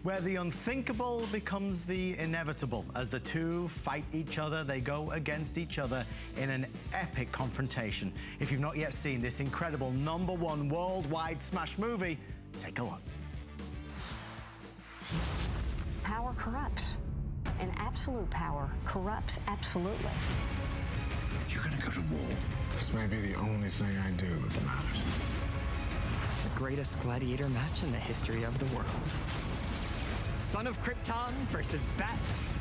where the unthinkable becomes the inevitable. As the two fight each other, they go against each other in an epic confrontation. If you've not yet seen this incredible #1 worldwide smash movie, take a look. Power corrupts, and absolute power corrupts absolutely. You're gonna go to war. This may be the only thing I do that matters. The greatest gladiator match in the history of the world. Son of Krypton versus Bat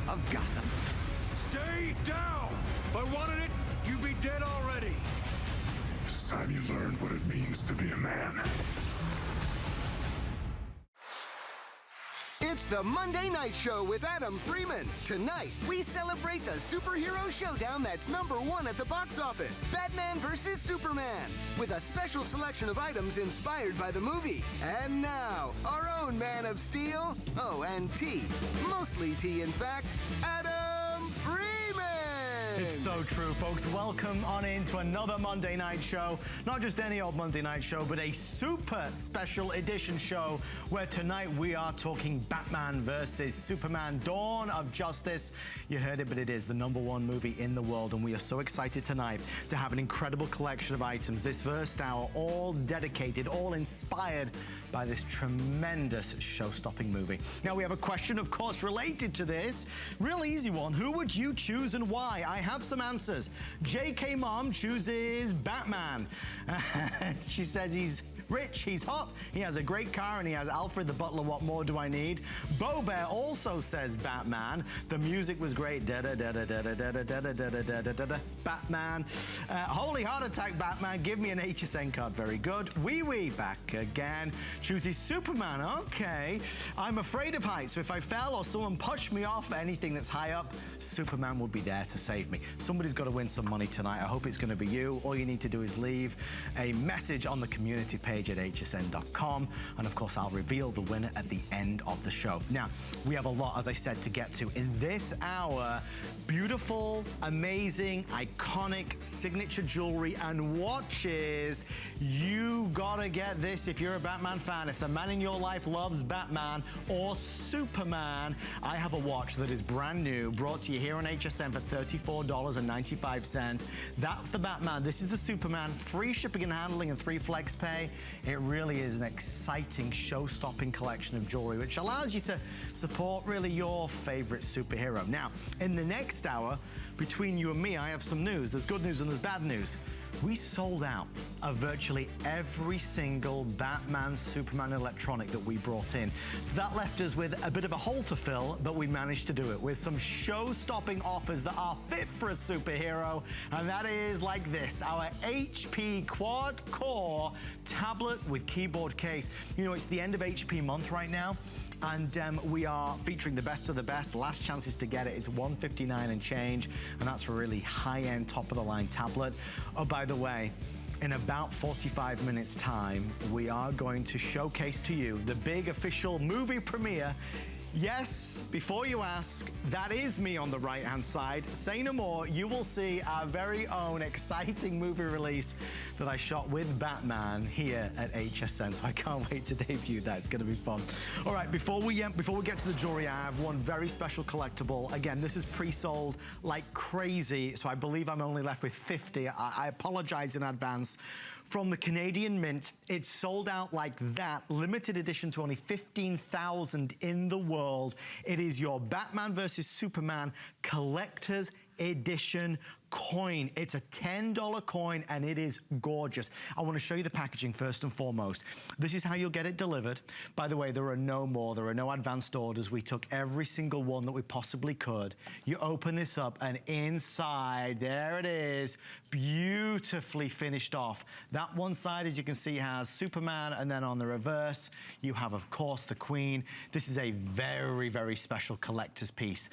of Gotham. Stay down! If I wanted it, you'd be dead already. It's time you learned what it means to be a man. It's the Monday Night Show with Adam Freeman. Tonight, we celebrate the superhero showdown that's #1 at the box office, Batman vs. Superman, with a special selection of items inspired by the movie. And now, our own Man of Steel, oh, and tea, mostly tea in fact, Adam Freeman! It's so true, folks. Welcome on into another Monday Night Show. Not just any old Monday Night Show, but a super special edition show where tonight we are talking Batman versus Superman, Dawn of Justice. You heard it, but it is the #1 movie in the world, and we are so excited tonight to have an incredible collection of items this first hour, all dedicated, all inspired by this tremendous show-stopping movie. Now, we have a question, of course, related to this. Real easy one. Who would you choose and why? I have some answers. JK Mom chooses Batman. She says he's rich, he's hot, he has a great car, and he has Alfred the Butler. What more do I need? Bo Bear also says Batman. The music was great. Batman. Holy heart attack, Batman. Give me an HSN card. Very good. Wee Wee back again. Chooses Superman. Okay. I'm afraid of heights, so if I fell or someone pushed me off anything that's high up, Superman will be there to save me. Somebody's got to win some money tonight. I hope it's going to be you. All you need to do is leave a message on the community page at hsn.com, and of course I'll reveal the winner at the end of the show. Now, we have a lot, as I said, to get to in this hour. Beautiful, amazing, iconic signature jewelry and watches. You gotta get this if you're a Batman fan. If the man in your life loves Batman or Superman, I have a watch that is brand new, brought to you here on HSN for $34.95. That's the Batman. This is the Superman. Free shipping and handling and 3 flex pay. It really is an exciting, show-stopping collection of jewelry, which allows you to support really your favorite superhero. Now, in the next hour, between you and me, I have some news. There's good news and there's bad news. We sold out of virtually every single Batman, Superman electronic that we brought in. So that left us with a bit of a hole to fill, but we managed to do it with some show-stopping offers that are fit for a superhero, and that is like this, our HP quad-core tablet with keyboard case. You know, it's the end of HP month right now, and we are featuring the best of the best. Last chances to get it. It's $159 and change, and that's a really high-end, top-of-the-line tablet. Oh, by the way, in about 45 minutes time, we are going to showcase to you the big official movie premiere. Yes, before you ask, that is me on the right-hand side. Say no more, you will see our very own exciting movie release that I shot with Batman here at HSN. So I can't wait to debut that. It's gonna be fun. All right, before we get to the jewelry, I have one very special collectible. Again, this is pre-sold like crazy, so I believe I'm only left with 50. I apologize in advance. From the Canadian Mint, it's sold out like that. Limited edition to only 15,000 in the world. It is your Batman versus Superman collector's edition coin. It's a $10 coin and it is gorgeous. I want to show you the packaging first and foremost. This is how you'll get it delivered. By the way, there are no more. There are no advanced orders. We took every single one that we possibly could. You open this up and inside, there it is, beautifully finished off. That one side, as you can see, has Superman, and then on the reverse, you have, of course, the Queen. This is a very, very special collector's piece.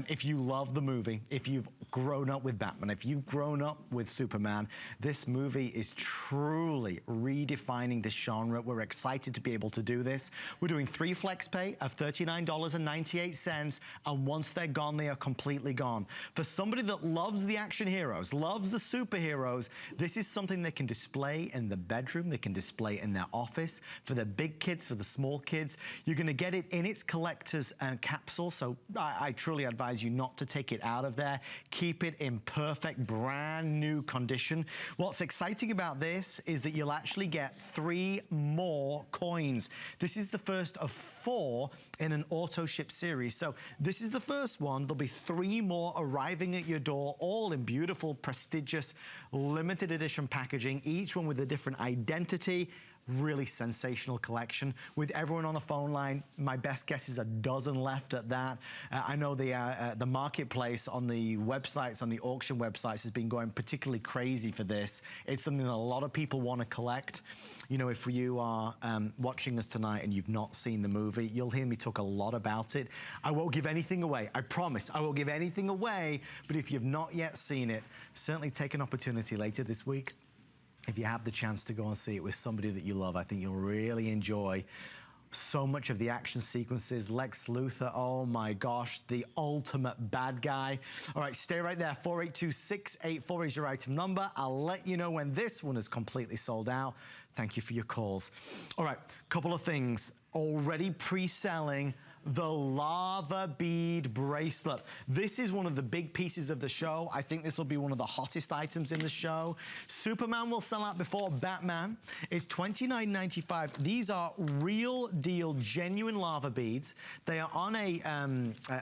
If you love the movie, if you've grown up with Batman, Batman. If you've grown up with Superman, this movie is truly redefining this genre. We're excited to be able to do this. We're doing 3 flex pay of $39.98, and once they're gone, they are completely gone. For somebody that loves the action heroes, loves the superheroes, this is something they can display in the bedroom, they can display in their office. For the big kids, for the small kids, you're going to get it in its collector's capsule, so I truly advise you not to take it out of there. Keep it in perfect, brand new condition. What's exciting about this is that you'll actually get 3 more coins. This is the first of 4 in an auto ship series. So this is the first one. There'll be 3 more arriving at your door, all in beautiful, prestigious, limited edition packaging, each one with a different identity. Really sensational collection. With everyone on the phone line, my best guess is a dozen left at that. I know the marketplace on the websites, on the auction websites, has been going particularly crazy for this. It's something that a lot of people want to collect. You know, if you are watching us tonight and you've not seen the movie, you'll hear me talk a lot about it. I won't give anything away. I promise I won't give anything away. But if you've not yet seen it, certainly take an opportunity later this week. If you have the chance to go and see it with somebody that you love, I think you'll really enjoy so much of the action sequences. Lex Luthor, oh my gosh, the ultimate bad guy. All right, stay right there. 482-684 is your item number. I'll let you know when this one is completely sold out. Thank you for your calls. All right, couple of things. Already pre-selling the lava bead bracelet. This is one of the big pieces of the show. I think this will be one of the hottest items in the show. Superman will sell out before Batman. It's $29.95. These are real deal, genuine lava beads. They are on a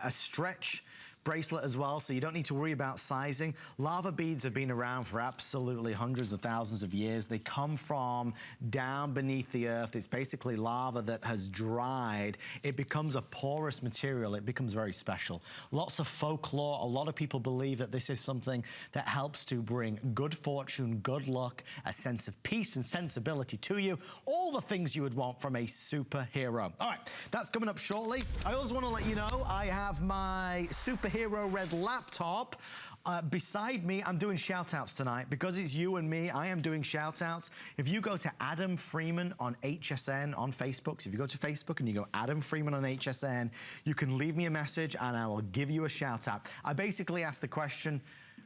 stretch bracelet as well, so you don't need to worry about sizing. Lava beads have been around for absolutely hundreds of thousands of years. They come from down beneath the earth. It's basically lava that has dried. It becomes a porous material. It becomes very special. Lots of folklore. A lot of people believe that this is something that helps to bring good fortune, good luck, a sense of peace and sensibility to you. All the things you would want from a superhero. All right, that's coming up shortly. I also want to let you know I have my superhero red laptop beside me. I'm doing shout outs tonight because it's you and me. I am doing shout outs. If you go to Adam Freeman on HSN on Facebook, so if you go to Facebook and you go Adam Freeman on HSN, you can leave me a message and I will give you a shout out. I basically ask the question,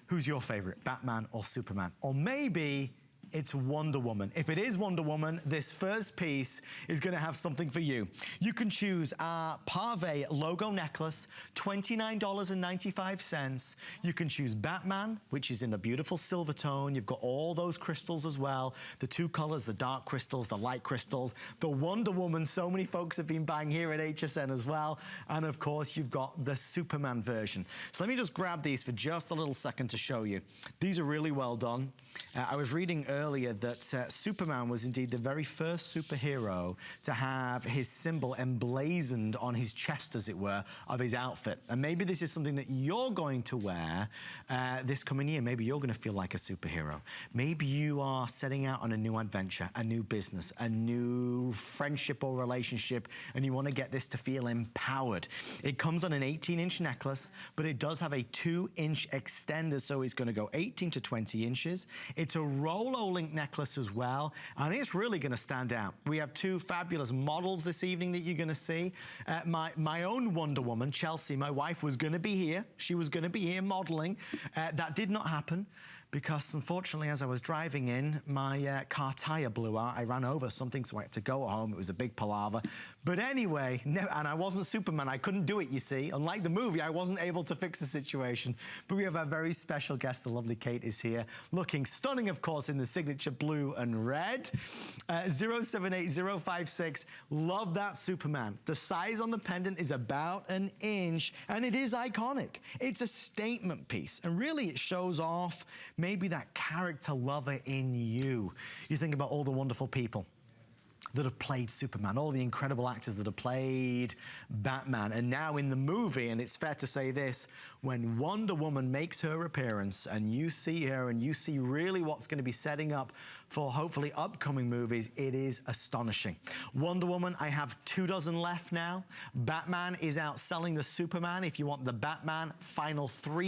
who's your favorite, Batman or Superman? Or maybe it's Wonder Woman. If it is Wonder Woman, this first piece is going to have something for you. You can choose our Pave logo necklace, $29.95. You can choose Batman, which is in the beautiful silver tone. You've got all those crystals as well. The 2 colors, the dark crystals, the light crystals. The Wonder Woman, so many folks have been buying here at HSN as well. And of course, you've got the Superman version. So let me just grab these for just a little second to show you. These are really well done. I was reading earlier that Superman was indeed the very first superhero to have his symbol emblazoned on his chest, as it were, of his outfit. And maybe this is something that you're going to wear this coming year. Maybe you're going to feel like a superhero. Maybe you are setting out on a new adventure, a new business, a new friendship or relationship, and you want to get this to feel empowered. It comes on an 18-inch necklace, but it does have a 2-inch extender, so it's going to go 18 to 20 inches. It's a Rolo-Link necklace as well, and it's really going to stand out. We have 2 fabulous models this evening that you're going to see. My own Wonder Woman, Chelsea, my wife, was going to be here. She was going to be here modeling. That did not happen because, unfortunately, as I was driving in, my car tire blew out. I ran over something, so I had to go home. It was a big palaver. But anyway, no, and I wasn't Superman. I couldn't do it, you see. Unlike the movie, I wasn't able to fix the situation. But we have a very special guest. The lovely Kate is here, looking stunning, of course, in the signature blue and red. 078056. Love that Superman. The size on the pendant is about 1 inch, and it is iconic. It's a statement piece, and really it shows off maybe that character lover in you. You think about all the wonderful people that have played Superman, all the incredible actors that have played Batman. And now in the movie, and it's fair to say this, when Wonder Woman makes her appearance and you see her and you see really what's going to be setting up for hopefully upcoming movies, it is astonishing. Wonder Woman, I have 24 left now. Batman is outselling the Superman. If you want the Batman, final 36.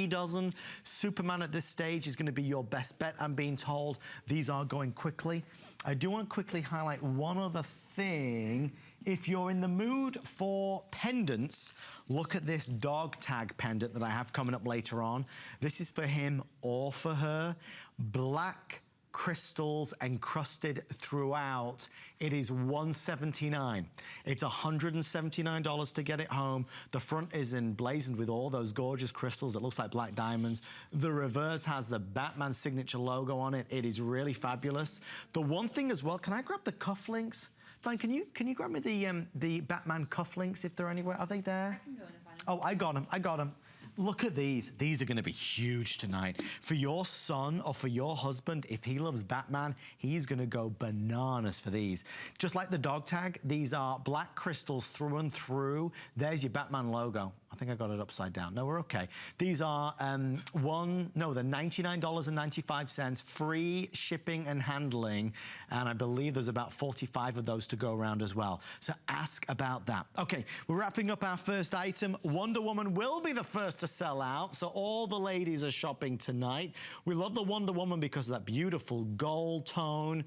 Superman at this stage is going to be your best bet, I'm being told. These are going quickly. I do want to quickly highlight one other thing. If you're in the mood for pendants, look at this dog tag pendant that I have coming up later on. This is for him or for her. Black crystals encrusted throughout. It is $179. It's $179 to get it home. The front is emblazoned with all those gorgeous crystals. It looks like black diamonds. The reverse has the Batman signature logo on it. It is really fabulous. The one thing as well, can I grab the cufflinks? Diane, can you grab me the Batman cufflinks if they're anywhere? Are they there? I can go in and find them. Oh, I got them. I got them. Look at these. These are going to be huge tonight. For your son or for your husband, if he loves Batman, he's going to go bananas for these. Just like the dog tag, these are black crystals through and through. There's your Batman logo. I think I got it upside down. No, we're okay. These are they're $99.95, free shipping and handling, and I believe there's about 45 of those to go around as well. So ask about that. Okay, we're wrapping up our first item. Wonder Woman will be the first to sell out, so all the ladies are shopping tonight. We love the Wonder Woman because of that beautiful gold tone,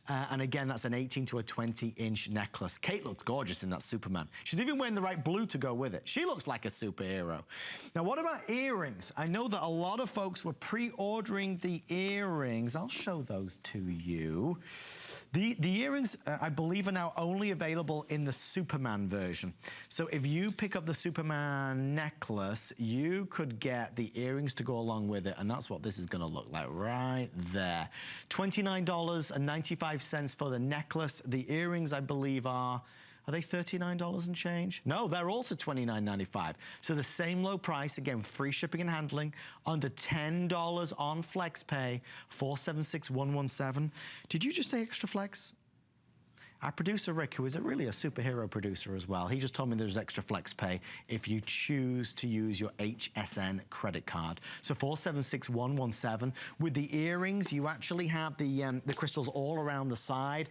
and again, that's an 18 to a 20-inch necklace. Kate looks gorgeous in that Superman. She's even wearing the right blue to go with it. She looks like a superhero. Now, what about earrings? I know that a lot of folks were pre-ordering the earrings. I'll show those to you. The earrings, I believe, are now only available in the Superman version. So if you pick up the Superman necklace, you could get the earrings to go along with it, and that's what this is going to look like right there. $29.95 for the necklace. The earrings, I believe, are they $39 and change? No, they're also $29.95. So the same low price, again, free shipping and handling, under $10 on FlexPay, $476-117. Did you just say extra flex? Our producer, Rick, who is really a superhero producer as well, he just told me there's extra flex pay if you choose to use your HSN credit card. So $476-117. With the earrings, you actually have the crystals all around the side.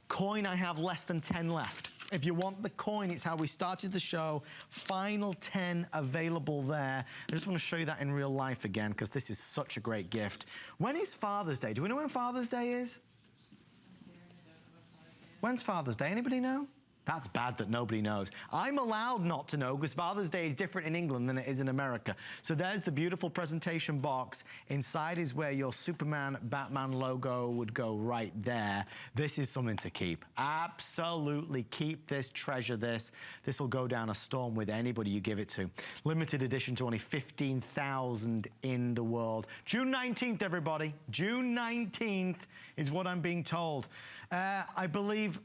Coin, I have less than 10 left. If you want the coin, it's how we started the show. Final 10 available there. I just want to show you that in real life again, because this is such a great gift. When is Father's Day? Do we know when Father's Day is? When's Father's Day? Anybody know? That's bad that nobody knows. I'm allowed not to know because Father's Day is different in England than it is in America. So there's the beautiful presentation box. Inside is where your Superman, Batman logo would go right there. This is something to keep. Absolutely keep this, treasure this. This will go down a storm with anybody you give it to. Limited edition to only 15,000 in the world. June 19th, everybody. June 19th is what I'm being told. I believe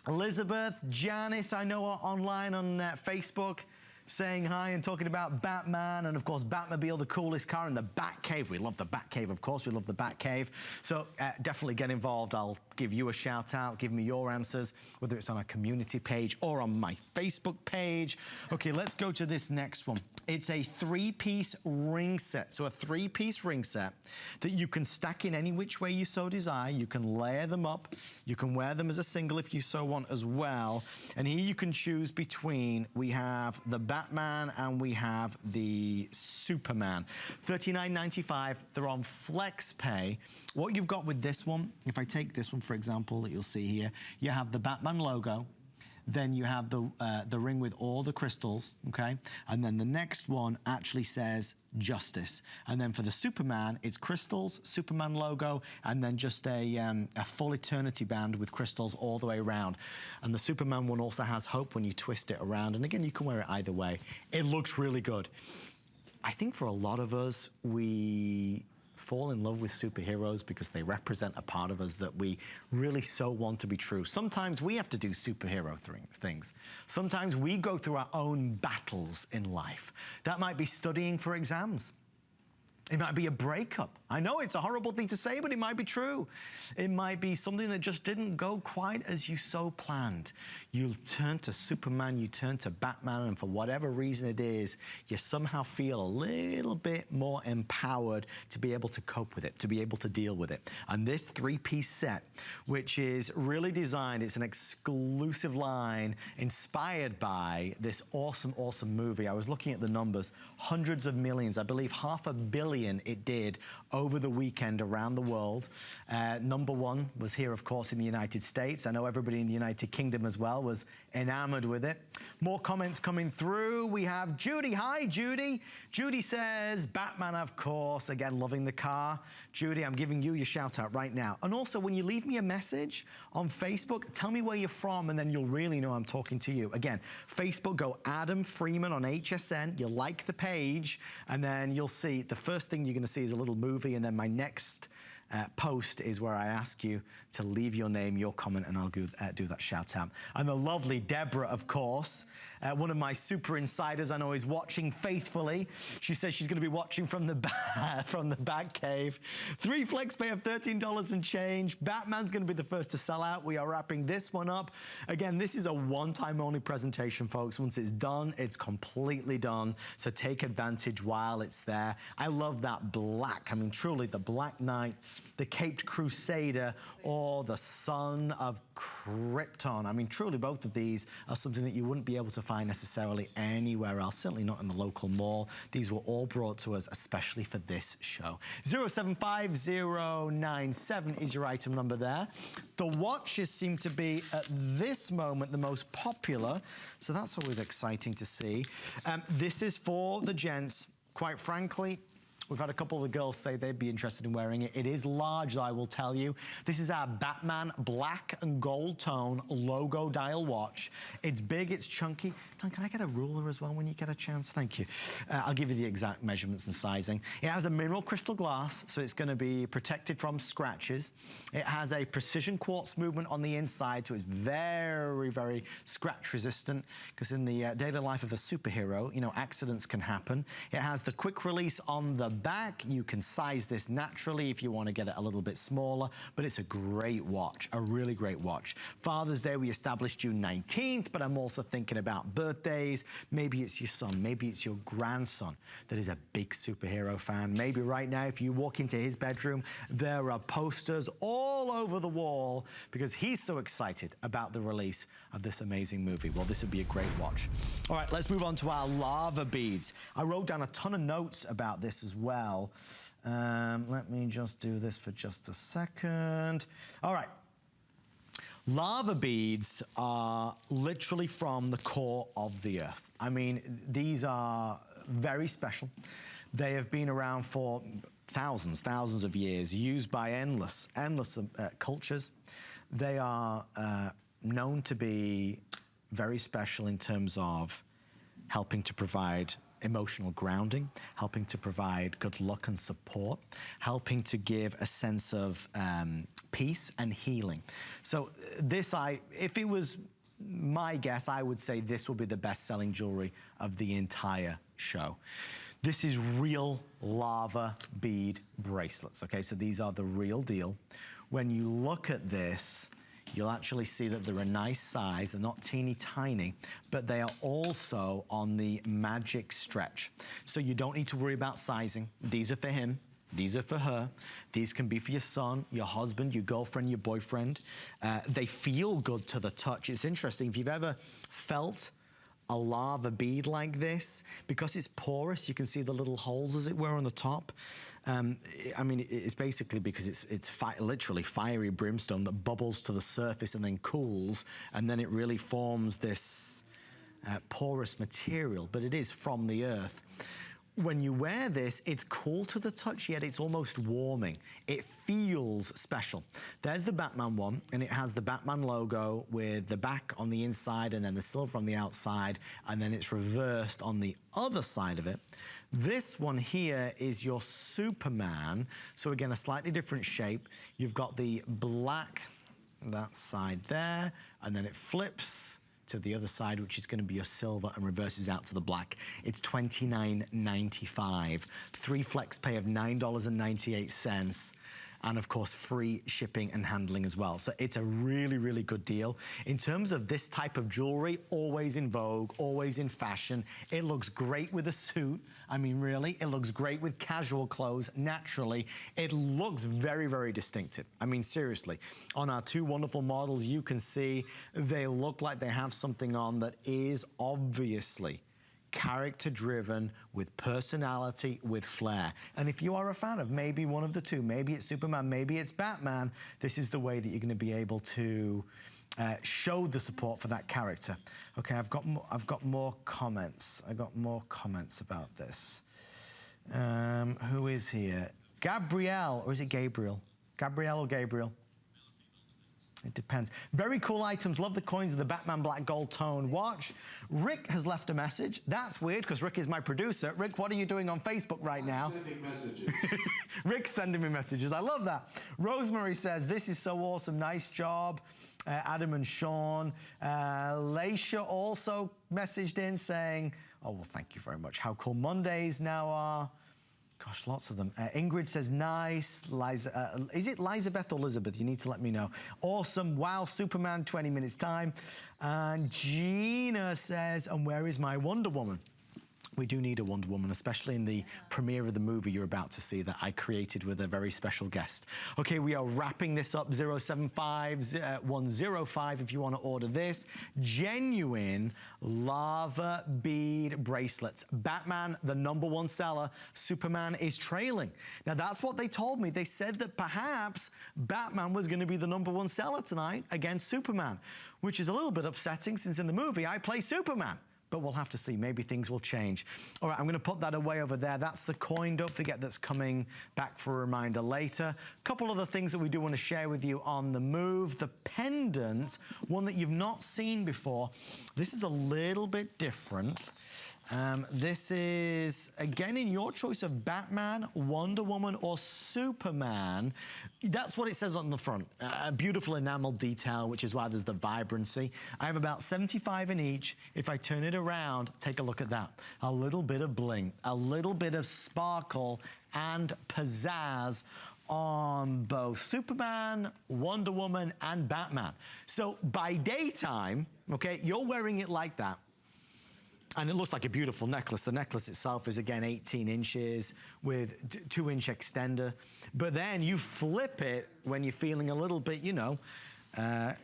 Elizabeth, Janice, I know, are online on Facebook saying hi and talking about Batman, and of course Batmobile, the coolest car, and the Batcave. We love the Batcave, of course. We love the Batcave. So definitely get involved. I'll give you a shout out, give me your answers, whether it's on our community page or on my Facebook page. Okay, let's go to this next one. It's a 3-piece ring set. So a 3-piece ring set that you can stack in any which way you so desire. You can layer them up. You can wear them as a single if you so want as well. And here you can choose between, we have the Batman and we have the Superman. $39.95. They're on FlexPay. What you've got with this one, if I take this one, for example, that you'll see here, you have the Batman logo. Then you have the ring with all the crystals, okay? And then the next one actually says Justice. And then for the Superman, it's crystals, Superman logo, and then just a full eternity band with crystals all the way around. And the Superman one also has hope when you twist it around. And again, you can wear it either way. It looks really good. I think for a lot of us, we fall in love with superheroes because they represent a part of us that we really so want to be true. Sometimes we have to do superhero things. Sometimes we go through our own battles in life. That might be studying for exams. It might be a breakup. I know it's a horrible thing to say, but it might be true. It might be something that just didn't go quite as you so planned. You turn to Superman, you turn to Batman, and for whatever reason it is, you somehow feel a little bit more empowered to be able to cope with it, to be able to deal with it. And this three-piece set, which is really designed, it's an exclusive line inspired by this awesome, awesome movie. I was looking at the numbers, hundreds of millions, I believe 500 million it did over the weekend around the world. Number one was here, of course, in the United States. I know everybody in the United Kingdom as well was enamored with it. More comments coming through. We have Judy. Hi, Judy. Judy says, Batman, of course. Again, loving the car. Judy, I'm giving you your shout out right now. And also, when you leave me a message on Facebook, tell me where you're from, and then you'll really know I'm talking to you. Again, Facebook, go Adam Freeman on HSN. You'll like the page, and then you'll see the first thing you're going to see is a little movie, and then my next post is where I ask you to leave your name, your comment, and I'll do that shout out. And the lovely Deborah, of course, one of my super insiders I know is watching faithfully. She says she's going to be watching from the Bat Cave. 3 FlexPay of $13 and change. Batman's going to be the first to sell out. We are wrapping this one up. Again, this is a one-time only presentation, folks. Once it's done, it's completely done. So take advantage while it's there. I love that black. I mean, truly, the Black Knight, the Caped Crusader, or the Son of Krypton. I mean, truly, both of these are something that you wouldn't be able to find necessarily anywhere else, certainly not in the local mall. These were all brought to us especially for this show. 075097 is your item number there. The watches seem to be, at this moment, the most popular, so that's always exciting to see. This is for the gents. Quite frankly, we've had a couple of the girls say they'd be interested in wearing it. It is large, I will tell you. This is our Batman black and gold tone logo dial watch. It's big, it's chunky. Don, can I get a ruler as well when you get a chance? Thank you. I'll give you the exact measurements and sizing. It has a mineral crystal glass, so it's going to be protected from scratches. It has a precision quartz movement on the inside, so it's very, very scratch resistant, because in the daily life of a superhero, you know, accidents can happen. It has the quick release on the back. You can size this naturally if you want to get it a little bit smaller, but it's a great watch, a really great watch. Father's Day, we established June 19th, but I'm also thinking about birthdays. Maybe it's your son, maybe it's your grandson that is a big superhero fan. Maybe right now, if you walk into his bedroom, there are posters all over the wall because he's so excited about the release of this amazing movie. Well, this would be a great watch. All right, let's move on to our lava beads. I wrote down a ton of notes about this as well. Let me just do this for just a second. All right. Lava beads are literally from the core of the earth. I mean, these are very special. They have been around for thousands of years, used by endless cultures. They are known to be very special in terms of helping to provide emotional grounding, helping to provide good luck and support, helping to give a sense of peace and healing. So this, if it was my guess, I would say this will be the best-selling jewelry of the entire show. This is real lava bead bracelets, okay? So these are the real deal. When you look at this, you'll actually see that they're a nice size. They're not teeny tiny, but they are also on the magic stretch. So you don't need to worry about sizing. These are for him. These are for her. These can be for your son, your husband, your girlfriend, your boyfriend. They feel good to the touch. It's interesting. If you've ever felt a lava bead like this, because it's porous, you can see the little holes, as it were, on the top. I mean, it's basically because it's literally fiery brimstone that bubbles to the surface and then cools, and then it really forms this porous material, but it is from the earth. When you wear this, it's cool to the touch, yet it's almost warming. It feels special. There's the Batman one, and it has the Batman logo with the back on the inside and then the silver on the outside, and then it's reversed on the other side of it. This one here is your Superman. So again, a slightly different shape. You've got the black, that side there, and then it flips to the other side, which is going to be your silver, and reverses out to the black. It's $29.95. 3 flex pay of $9.98. And of course, free shipping and handling as well. So it's a really, really good deal. In terms of this type of jewelry, always in vogue, always in fashion. It looks great with a suit. I mean, really, it looks great with casual clothes, naturally. It looks very, very distinctive. I mean, seriously, on our 2 wonderful models, you can see they look like they have something on that is obviously character-driven, with personality, with flair. And if you are a fan of maybe one of the 2, maybe it's Superman, maybe it's Batman, this is the way that you're going to be able to show the support for that character. Okay, I've got more comments. I got more comments about this. Who is here? Gabrielle, or is it Gabriel? Gabrielle or Gabriel? It depends. Very cool items. Love the coins of the Batman Black Gold Tone watch. Rick has left a message. That's weird because Rick is my producer. Rick, what are you doing on Facebook right now? Sending messages. Rick's sending me messages. I love that. Rosemary says, this is so awesome. Nice job. Adam and Sean. Leisha also messaged in saying, oh, well, thank you very much. How cool Mondays now are. Gosh, lots of them. Ingrid says, nice. Liza, is it Lizabeth or Elizabeth? You need to let me know. Awesome. Wow, Superman, 20 minutes time. And Gina says, and where is my Wonder Woman? We do need a Wonder Woman, especially in the premiere of the movie you're about to see that I created with a very special guest. Okay, we are wrapping this up. 075-105 if you want to order this. Genuine lava bead bracelets. Batman, the #1 seller. Superman is trailing. Now, that's what they told me. They said that perhaps Batman was going to be the #1 seller tonight against Superman, which is a little bit upsetting since in the movie I play Superman. But we'll have to see. Maybe things will change. All right, I'm going to put that away over there. That's the coin. Don't forget that's coming back for a reminder later. A couple other things that we do want to share with you on the move. The pendant, one that you've not seen before. This is a little bit different. This is, again, in your choice of Batman, Wonder Woman, or Superman. That's what it says on the front. A beautiful enamel detail, which is why there's the vibrancy. I have about 75 in each. If I turn it around, take a look at that. A little bit of bling, a little bit of sparkle and pizzazz on both Superman, Wonder Woman, and Batman. So by daytime, okay, you're wearing it like that. And it looks like a beautiful necklace. The necklace itself is, again, 18 inches with 2-inch extender. But then you flip it when you're feeling a little bit, you know,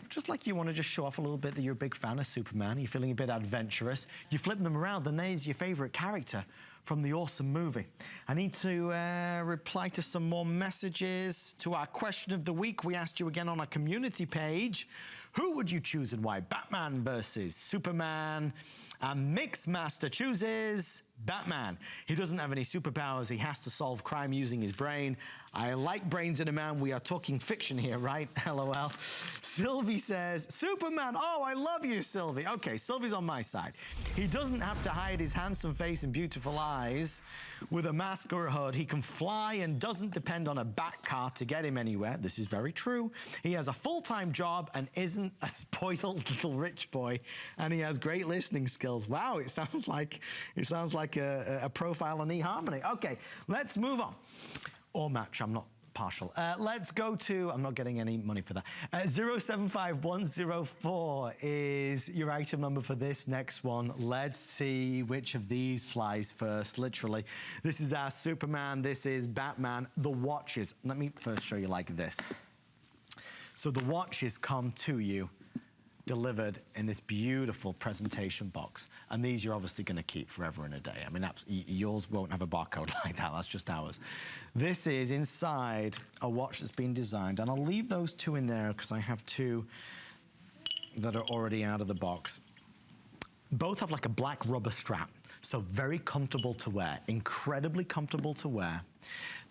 just like you want to just show off a little bit that you're a big fan of Superman. You're feeling a bit adventurous. You flip them around, and there's your favorite character from the awesome movie. I need to reply to some more messages to our question of the week. We asked you again on our community page, who would you choose and why? Batman versus Superman. Mixmaster chooses Batman. He doesn't have any superpowers. He has to solve crime using his brain. I like brains in a man. We are talking fiction here, right? LOL. Sylvie says, Superman. Oh, I love you, Sylvie. Okay, Sylvie's on my side. He doesn't have to hide his handsome face and beautiful eyes with a mask or a hood. He can fly and doesn't depend on a bat car to get him anywhere. This is very true. He has a full-time job and isn't a spoiled little rich boy. And he has great listening skills. Wow, it sounds like a profile on eHarmony. Okay, let's move on. Or match, I'm not partial. Let's go to, I'm not getting any money for that. 075104 is your item number for this next one. Let's see which of these flies first, literally. This is our Superman, this is Batman. The watches, let me first show you like this. So the watches come to you delivered in this beautiful presentation box. And these you're obviously going to keep forever and a day. I mean, yours won't have a barcode like that. That's just ours. This is inside a watch that's been designed. And I'll leave those 2 in there because I have 2 that are already out of the box. Both have like a black rubber strap. So very comfortable to wear, incredibly comfortable to wear.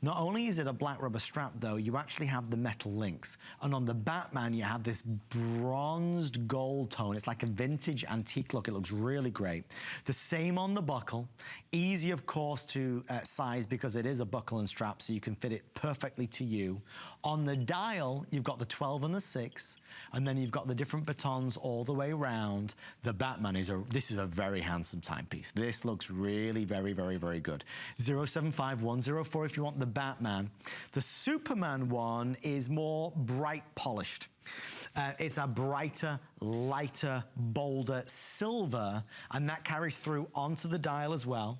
Not only is it a black rubber strap though, you actually have the metal links. And on the Batman, you have this bronzed gold tone. It's like a vintage antique look. It looks really great. The same on the buckle. Easy, of course, to size because it is a buckle and strap, so you can fit it perfectly to you. On the dial, you've got the 12 and the 6, and then you've got the different batons all the way around. The Batman this is a very handsome timepiece. This looks really very, very, very good. 075104 if you want the Batman. The Superman one is more bright polished. It's a brighter, lighter, bolder silver, and that carries through onto the dial as well,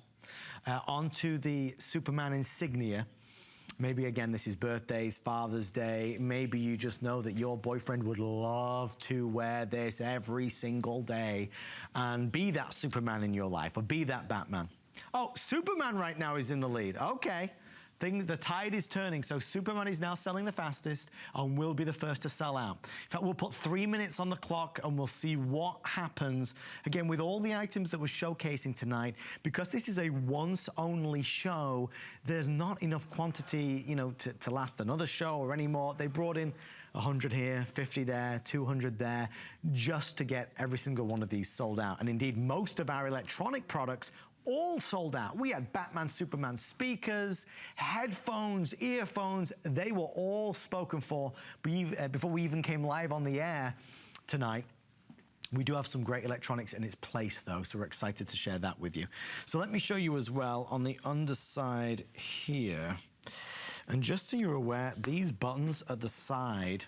onto the Superman insignia. Maybe, again, this is birthdays, Father's Day. Maybe you just know that your boyfriend would love to wear this every single day and be that Superman in your life, or be that Batman. Oh, Superman right now is in the lead. Okay. The tide is turning, so Superman is now selling the fastest and will be the first to sell out. In fact, we'll put 3 minutes on the clock and we'll see what happens. Again, with all the items that we're showcasing tonight, because this is a once-only show, there's not enough quantity, you know, to last another show or any more. They brought in 100 here, 50 there, 200 there, just to get every single one of these sold out. And indeed, most of our electronic products all sold out. We had Batman, Superman speakers, headphones, earphones. They were all spoken for before we even came live on the air tonight. We do have some great electronics in its place though, so we're excited to share that with you. So let me show you as well on the underside here. And just so you're aware, these buttons at the side,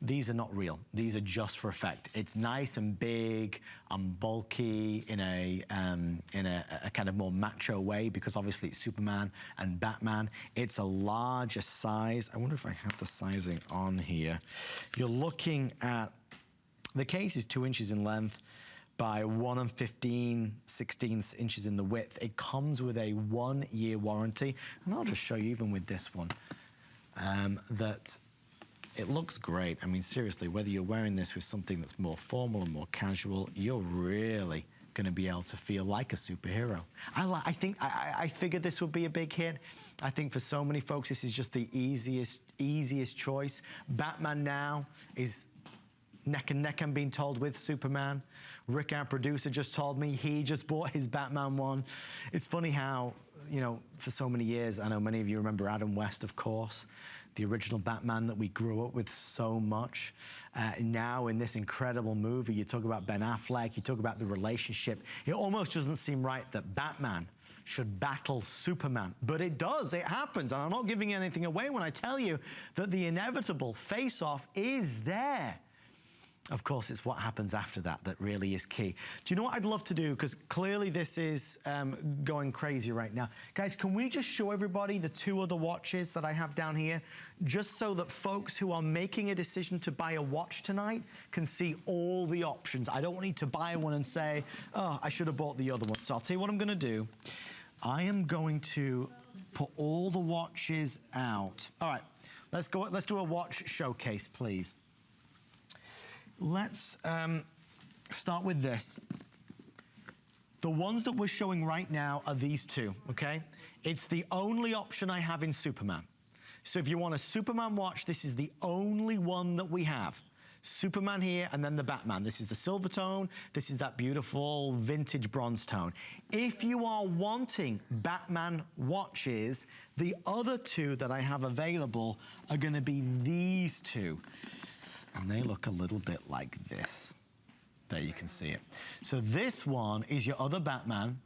these are not real. These are just for effect. It's nice and big and bulky in a kind of more macho way, because obviously it's Superman and Batman. It's a larger size. I wonder if I have the sizing on here. You're looking at, the case is 2 inches in length by 1 15/16 inches in the width. It comes with a 1-year warranty. And I'll just show you, even with this one, that it looks great. I mean, seriously, whether you're wearing this with something that's more formal and more casual, you're really going to be able to feel like a superhero. I figured this would be a big hit. I think for so many folks, this is just the easiest choice. Batman now is neck and neck, I'm being told, with Superman. Rick, our producer, just told me he just bought his Batman one. It's funny how, you know, for so many years, I know many of you remember Adam West, of course, the original Batman that we grew up with so much. Now in this incredible movie, you talk about Ben Affleck, you talk about the relationship. It almost doesn't seem right that Batman should battle Superman, but it does, it happens. And I'm not giving anything away when I tell you that the inevitable face-off is there. Of course, it's what happens after that really is key. Do you know what I'd love to do? Because clearly this is going crazy right now. Guys, can we just show everybody the 2 other watches that I have down here, just so that folks who are making a decision to buy a watch tonight can see all the options. I don't need to buy one and say, oh, I should have bought the other one. So I'll tell you what I'm going to do. I am going to put all the watches out. All right, let's do a watch showcase, please. Let's start with this. The ones that we're showing right now are these 2, okay? It's the only option I have in Superman. So if you want a Superman watch, this is the only one that we have. Superman here, and then the Batman. This is the silver tone. This is that beautiful vintage bronze tone. If you are wanting Batman watches, the other 2 that I have available are gonna be these 2. And they look a little bit like this. There, you can see it. So this one is your other Batman.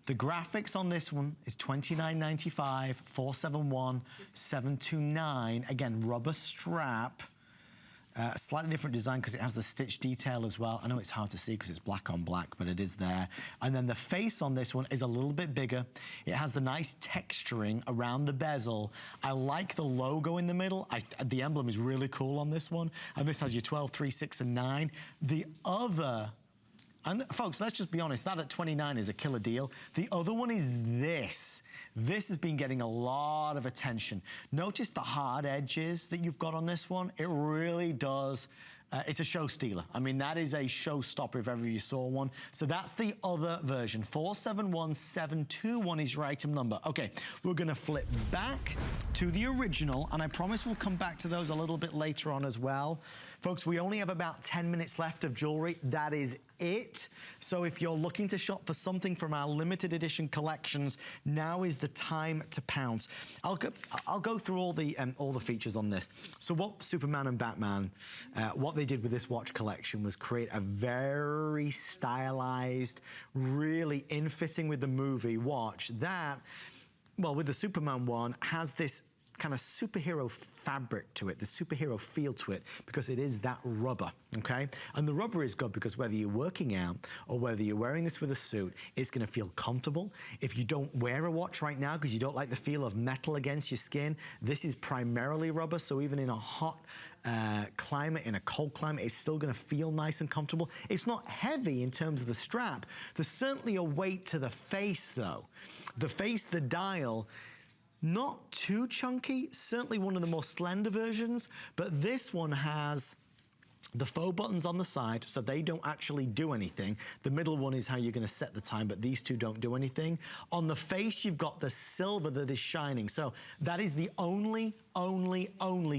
The graphics on this one is $29.95, 471-729. Again, rubber strap. Slightly different design because it has the stitch detail as well. I know it's hard to see because it's black on black, but it is there. And then the face on this one is a little bit bigger. It has the nice texturing around the bezel. I like the logo in the middle. The emblem is really cool on this one. And this has your 12, 3, 6, and 9. The other, and folks, let's just be honest, that at 29 is a killer deal. The other one is this. This has been getting a lot of attention. Notice the hard edges that you've got on this one. It really does It's a show stealer. I mean, that is a showstopper if ever you saw one. So that's the other version. 471721 is your item number. Okay, we're gonna flip back to the original, and I promise we'll come back to those a little bit later on as well. Folks, we only have about 10 minutes left of jewelry. That is it. So if you're looking to shop for something from our limited edition collections, now is the time to pounce. I'll go through all the features on this. So what Superman and Batman, what they did with this watch collection was create a very stylized, really in-fitting with the movie watch that, well, with the Superman one, has this kind of superhero fabric to it, the superhero feel to it, because it is that rubber, okay? And the rubber is good because whether you're working out or whether you're wearing this with a suit, it's gonna feel comfortable. If you don't wear a watch right now because you don't like the feel of metal against your skin, this is primarily rubber, so even in a hot climate, in a cold climate, it's still gonna feel nice and comfortable. It's not heavy in terms of the strap. There's certainly a weight to the face though. The face, the dial, not too chunky, certainly one of the more slender versions, but this one has the faux buttons on the side, so they don't actually do anything. The middle one is how you're gonna set the time, but these two don't do anything. On the face, you've got the silver that is shining. So that is the only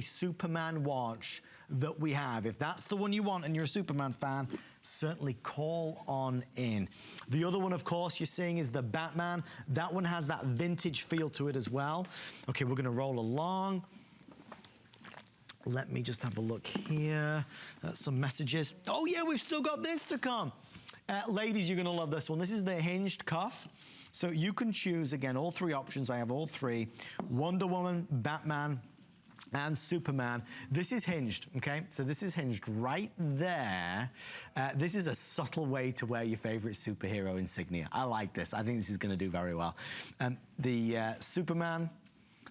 Superman watch that we have. If that's the one you want and you're a Superman fan, certainly call on in. The other one, of course, you're seeing is the Batman. That one has that vintage feel to it as well. Okay, we're gonna roll along. Let me just have a look here. Some messages. Oh yeah, we've still got this to come. Ladies, you're gonna love this one. This is the hinged cuff. So you can choose, again, all three options. I have all three. Wonder Woman, Batman, and Superman. This is hinged, okay? So this is hinged right there. This is a subtle way to wear your favorite superhero insignia. I like this. I think this is gonna do very well. The Superman,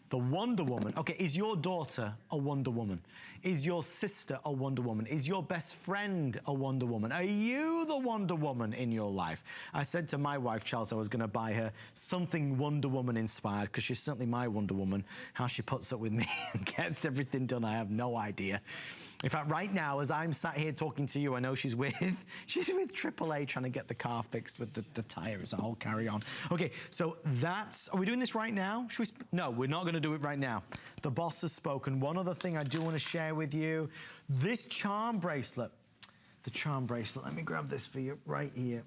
the Wonder Woman. Okay, is your daughter a Wonder Woman? Is your sister a Wonder Woman? Is your best friend a Wonder Woman? Are you the Wonder Woman in your life? I said to my wife, Chelsea, I was gonna buy her something Wonder Woman inspired, because she's certainly my Wonder Woman. How she puts up with me and gets everything done, I have no idea. In fact, right now, as I'm sat here talking to you, I know she's with AAA trying to get the car fixed with the tire. It's a whole carry on. Okay, so that's, are we doing this right now? Should we, no, we're not gonna do it right now. The boss has spoken. One other thing I do wanna share with you, this charm bracelet, the charm bracelet, let me grab this for you right here.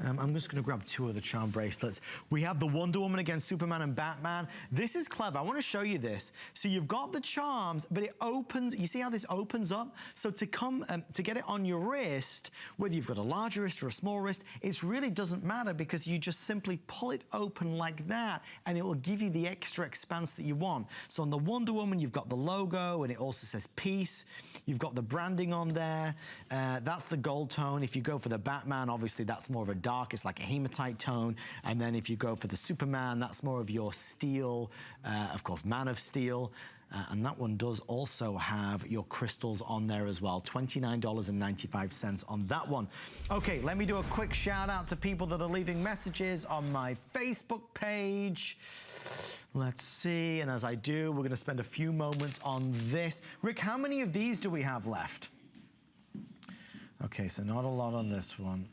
I'm just gonna grab two of the charm bracelets. We have the Wonder Woman against Superman and Batman. This is clever, I wanna show you this. So you've got the charms, but it opens, you see how this opens up? So to come, to get it on your wrist, whether you've got a larger wrist or a small wrist, it really doesn't matter because you just simply pull it open like that and it will give you the extra expanse that you want. So on the Wonder Woman, you've got the logo and it also says peace. You've got the branding on there. That's the gold tone. If you go for the Batman, obviously that's more of a dark, it's like a hematite tone. And then if you go for the Superman, that's more of your steel, of course, Man of Steel. And that one does also have your crystals on there as well. $29.95 on that one. Okay, let me do a quick shout out to people that are leaving messages on my Facebook page. Let's see, and as I do, we're gonna spend a few moments on this. Rick, how many of these do we have left? Okay, so not a lot on this one.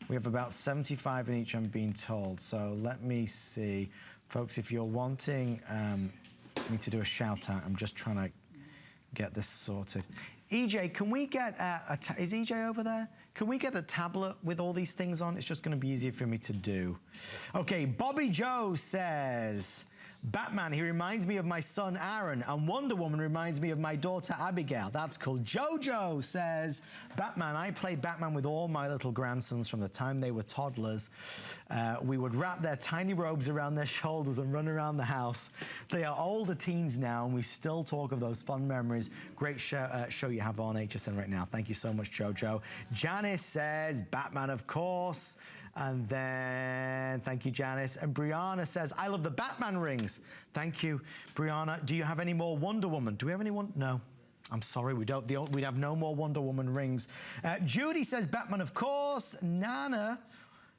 We have about 75 in each, I'm being told. So let me see. Folks, if you're wanting me to do a shout out, I'm just trying to get this sorted. EJ, can we get is EJ over there? Can we get a tablet with all these things on? It's just gonna be easier for me to do. Okay, Bobby Joe says, Batman, he reminds me of my son Aaron, and Wonder Woman reminds me of my daughter Abigail. That's cool. Jojo says, Batman, I played Batman with all my little grandsons from the time they were toddlers. We would wrap their tiny robes around their shoulders and run around the house. They are older teens now, and we still talk of those fun memories. Great show you have on HSN right now. Thank you so much, Jojo. Janice says, Batman, of course. And then, thank you, Janice. And Brianna says, I love the Batman rings. Thank you, Brianna. Do you have any more Wonder Woman? Do we have any one? No. I'm sorry, we don't. We'd have no more Wonder Woman rings. Judy says, Batman, of course. Nana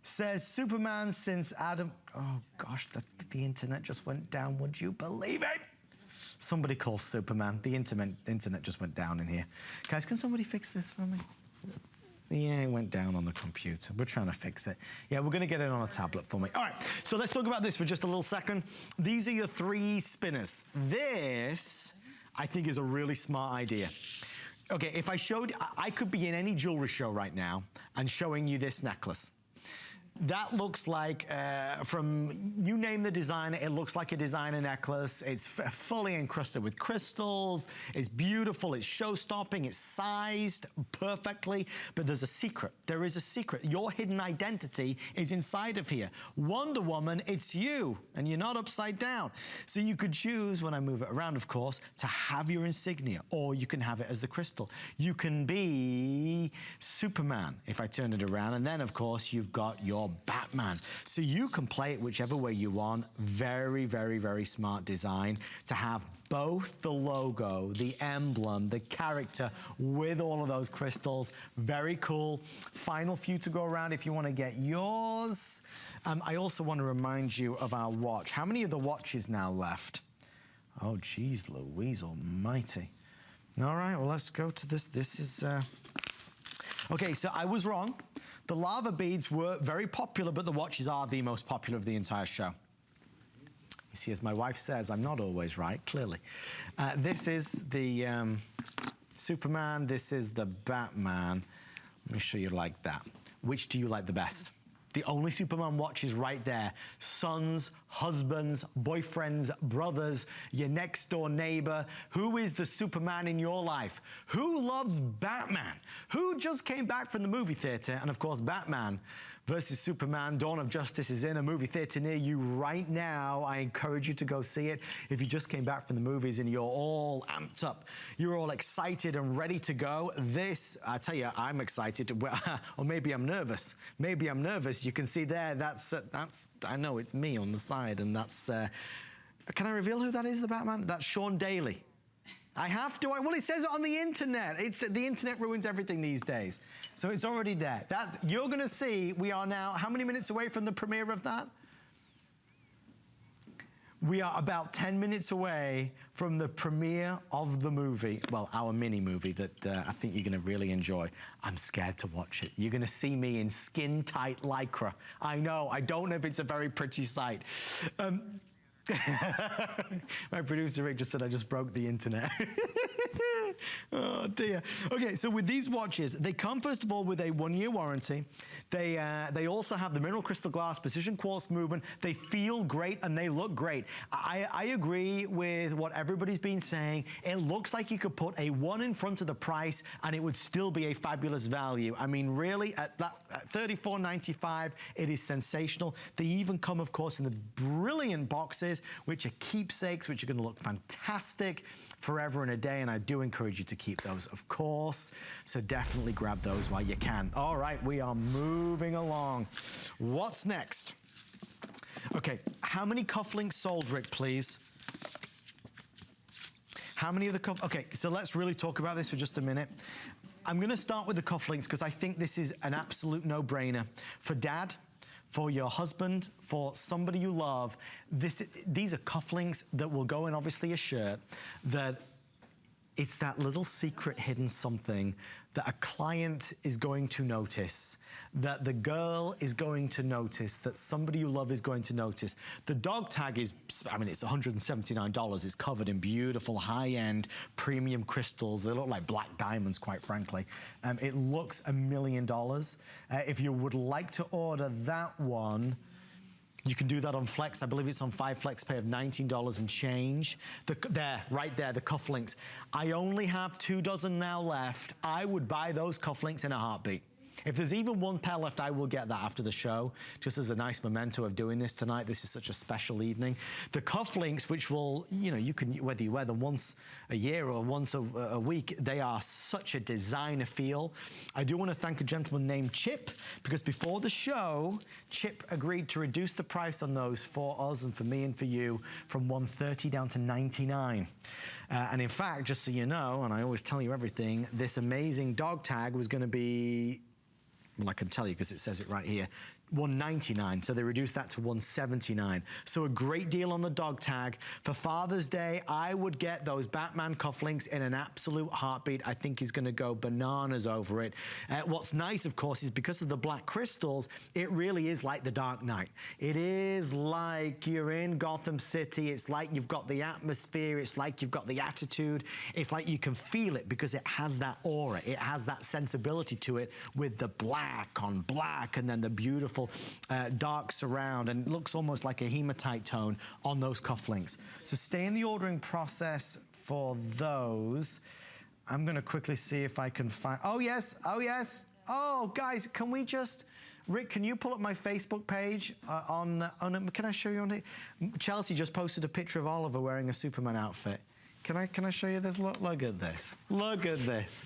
says, Superman since Adam. Oh, gosh, the internet just went down. Would you believe it? Somebody call Superman. The internet just went down in here. Guys, can somebody fix this for me? Yeah, it went down on the computer. We're trying to fix it. Yeah, we're going to get it on a tablet for me. All right, so let's talk about this for just a little second. These are your 3 spinners. This, I think, is a really smart idea. Okay, if I showed, I could be in any jewelry show right now and showing you this necklace. That looks like, from, you name the designer, it looks like a designer necklace. It's fully encrusted with crystals. It's beautiful, it's show-stopping, it's sized perfectly, but there's a secret. There is a secret. Your hidden identity is inside of here. Wonder Woman, it's you, and you're not upside down. So you could choose, when I move it around, of course, to have your insignia, or you can have it as the crystal. You can be Superman, if I turn it around, and then, of course, you've got your Batman. So you can play it whichever way you want. Very, very, very smart design to have both the logo, the emblem, the character with all of those crystals. Very cool. Final few to go around if you want to get yours. I also want to remind you of our watch. How many of the watches now left? Oh, geez, Louise almighty. All right, well, let's go to this. This is... Okay, so I was wrong. The lava beads were very popular, but the watches are the most popular of the entire show. You see, as my wife says, I'm not always right, clearly. This is the Superman. This is the Batman. Let me show you like that. Which do you like the best? The only Superman watch is right there. Sons, husbands, boyfriends, brothers, your next door neighbor. Who is the Superman in your life? Who loves Batman? Who just came back from the movie theater? And of course, Batman versus Superman, Dawn of Justice is in a movie theater near you right now. I encourage you to go see it. If you just came back from the movies and you're all amped up, you're all excited and ready to go, this, I tell you, I'm excited, or maybe I'm nervous. Maybe I'm nervous. You can see there, that's I know it's me on the side, and that's, can I reveal who that is, the Batman? That's Sean Daly. I have to, well, it says it on the internet. The internet ruins everything these days. So it's already there. You're gonna see, we are now, how many minutes away from the premiere of that? We are about 10 minutes away from the premiere of the movie. Well, our mini movie that I think you're gonna really enjoy. I'm scared to watch it. You're gonna see me in skin-tight Lycra. I know, I don't know if it's a very pretty sight. My producer Rick just said I just broke the internet. Oh dear. Okay, so with these watches, they come first of all with a 1-year warranty. They also have the mineral crystal glass, precision quartz movement. They feel great and they look great. I agree with what everybody's been saying. It looks like you could put a 1 in front of the price and it would still be a fabulous value. I mean, really, at $34.95, it is sensational. They even come, of course, in the brilliant boxes, which are keepsakes, which are going to look fantastic forever and a day, and I do encourage you to keep those, of course. So definitely grab those while you can. All right, we are moving along. What's next? Okay, how many cufflinks sold, Rick, please? How many of the okay, so let's really talk about this for just a minute. I'm going to start with the cufflinks because I think this is an absolute no-brainer. For Dad, for your husband, for somebody you love, these are cufflinks that will go in, obviously, a shirt, that it's that little secret hidden something that a client is going to notice, that the girl is going to notice, that somebody you love is going to notice. The dog tag is, I mean, it's $179. It's covered in beautiful high-end premium crystals. They look like black diamonds, quite frankly. It looks $1 million. If you would like to order that one, you can do that on Flex. I believe it's on 5 Flex Pay of $19 and change. Right there, the cufflinks. I only have 2 dozen now left. I would buy those cufflinks in a heartbeat. If there's even 1 pair left, I will get that after the show, just as a nice memento of doing this tonight. This is such a special evening. The cufflinks, which will, you know, you can, whether you wear them once a year or once a week, they are such a designer feel. I do want to thank a gentleman named Chip, because before the show, Chip agreed to reduce the price on those for us and for me and for you from $130 down to $99. And in fact, just so you know, and I always tell you everything, this amazing dog tag was going to be well, I can tell you because it says it right here, $199, so they reduced that to $179. So a great deal on the dog tag. For Father's Day, I would get those Batman cufflinks in an absolute heartbeat. I think he's gonna go bananas over it. What's nice, of course, is because of the black crystals, it really is like the Dark Knight. It is like you're in Gotham City. It's like you've got the atmosphere. It's like you've got the attitude. It's like you can feel it because it has that aura. It has that sensibility to it with the black on black and then the beautiful dark surround, and it looks almost like a hematite tone on those cufflinks. So stay in the ordering process for those. I'm gonna quickly see if I can find, oh yes, oh yes. Oh guys, can we just, Rick, can you pull up my Facebook page can I show you on it? Chelsea just posted a picture of Oliver wearing a Superman outfit. Can I show you this? Look at this, look at this.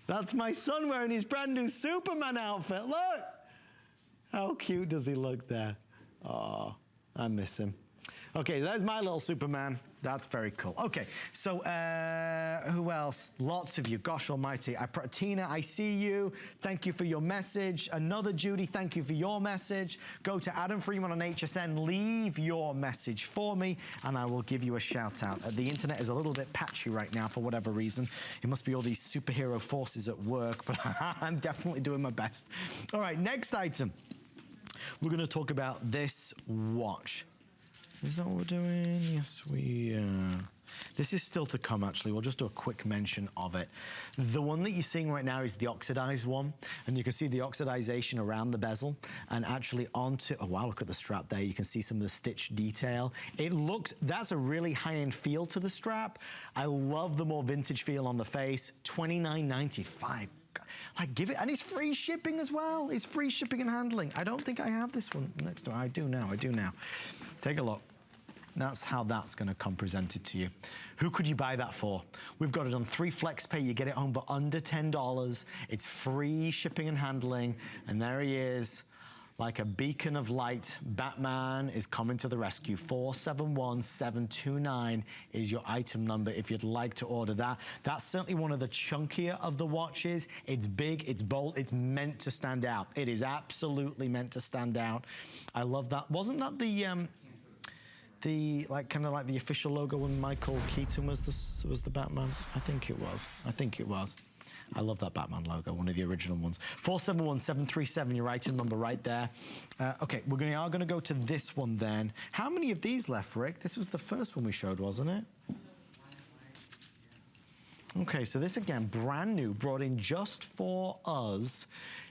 That's my son wearing his brand new Superman outfit, look. How cute does he look there? Oh, I miss him. Okay, there's my little Superman. That's very cool. Okay, so who else? Lots of you, gosh almighty. Tina, I see you. Thank you for your message. Another Judy, thank you for your message. Go to Adam Freeman on HSN, leave your message for me, and I will give you a shout out. The internet is a little bit patchy right now for whatever reason. It must be all these superhero forces at work, but I'm definitely doing my best. All right, next item. We're gonna talk about this watch. Is that what we're doing? Yes, we are. This is still to come, actually. We'll just do a quick mention of it. The one that you're seeing right now is the oxidized one, and you can see the oxidization around the bezel and actually onto, oh wow, look at the strap there. You can see some of the stitch detail. It looks, that's a really high-end feel to the strap. I love the more vintage feel on the face. $29.95. Like, give it, and it's free shipping as well. It's free shipping and handling. I don't think I have this one next to it. I do now, I do now. Take a look. That's how that's gonna come presented to you. Who could you buy that for? We've got it on 3 flex pay. You get it home for under $10. It's free shipping and handling, and there he is. Like a beacon of light, Batman is coming to the rescue. 471729 is your item number if you'd like to order that. That's certainly one of the chunkier of the watches. It's big, it's bold, it's meant to stand out. It is absolutely meant to stand out. I love that. Wasn't that the like kind of like the official logo when Michael Keaton was the Batman? I think it was. I think it was. I love that Batman logo, one of the original ones. 471737, your item number right there. Okay, we are going to go to this one then. How many of these left, Rick? This was the first one we showed, wasn't it? Okay, so this again, brand new, brought in just for us.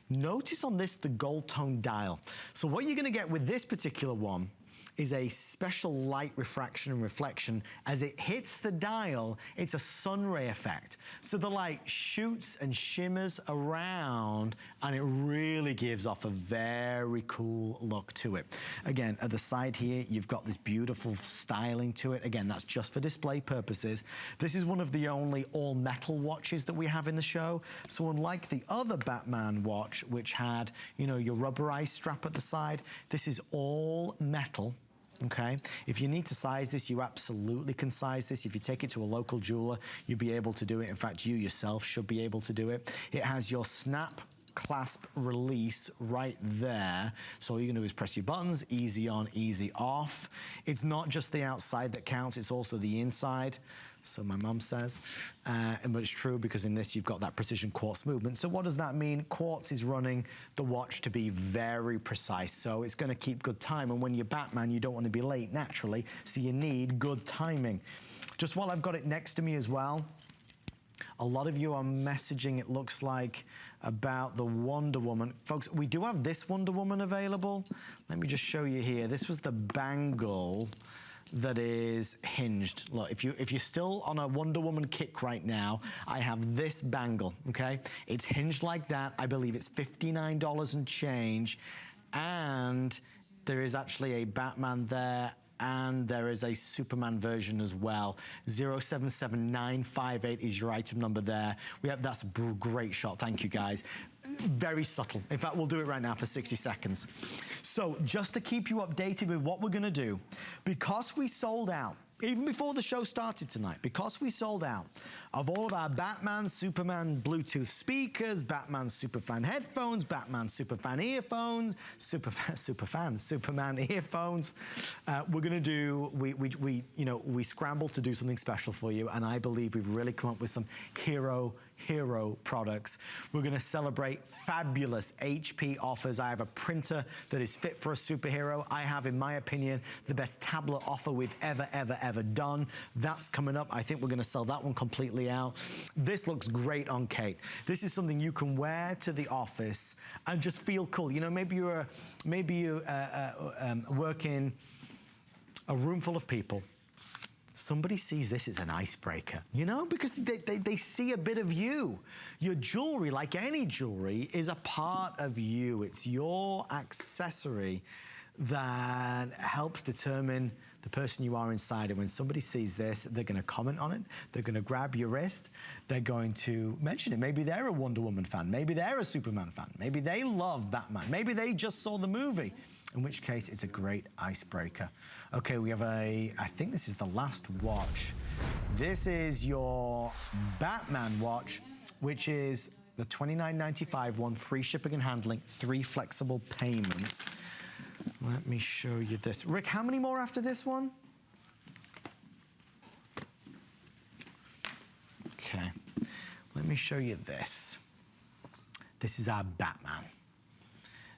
Notice on this the gold tone dial. So what you're going to get with this particular one is a special light refraction and reflection. As it hits the dial, it's a sun ray effect. So the light shoots and shimmers around, and it really gives off a very cool look to it. Again, at the side here, you've got this beautiful styling to it. Again, that's just for display purposes. This is one of the only all metal watches that we have in the show. So unlike the other Batman watch, which had, you know, your rubberized strap at the side, this is all metal. Okay, if you need to size this, you absolutely can size this. If you take it to a local jeweler, you'll be able to do it. In fact, you yourself should be able to do it. It has your snap clasp release right there. So all you're gonna do is press your buttons, easy on, easy off. It's not just the outside that counts, it's also the inside. So my mum says, but it's true because in this you've got that precision quartz movement. So what does that mean? Quartz is running the watch to be very precise. So it's gonna keep good time. And when you're Batman, you don't wanna be late naturally. So you need good timing. Just while I've got it next to me as well, a lot of you are messaging, it looks like, about the Wonder Woman. Folks, we do have this Wonder Woman available. Let me just show you here. This was the bangle that is hinged. Look, if you're still on a Wonder Woman kick right now, I have this bangle, okay? It's hinged like that. I believe it's $59 and change. And there is actually a Batman there, and there is a Superman version as well. 077958 is your item number there. That's a great shot, thank you guys. Very subtle. In fact, we'll do it right now for 60 seconds. So just to keep you updated with what we're gonna do, because we sold out, even before the show started tonight, because we sold out of all of our Batman, Superman Bluetooth speakers, Batman Superfan headphones, Batman Superfan earphones, Superman earphones, we're gonna do, we scrambled to do something special for you, and I believe we've really come up with some hero products. We're gonna celebrate fabulous HP offers. I have a printer that is fit for a superhero. I have, in my opinion, the best tablet offer we've ever done. That's coming up. I think we're gonna sell that one completely out. This looks great on Kate. This is something you can wear to the office and just feel cool. You know, maybe you work in a room full of people. Somebody sees this as an icebreaker, you know, because they see a bit of you. Your jewelry, like any jewelry, is a part of you. It's your accessory that helps determine the person you are inside. And when somebody sees this, they're gonna comment on it, they're gonna grab your wrist, they're going to mention it. Maybe they're a Wonder Woman fan, maybe they're a Superman fan, maybe they love Batman, maybe they just saw the movie, in which case it's a great icebreaker. Okay, we have I think this is the last watch. This is your Batman watch, which is the $29.95 one, free shipping and handling, 3 flexible payments. Let me show you this. Rick, how many more after this one? Okay, let me show you this. This is our Batman.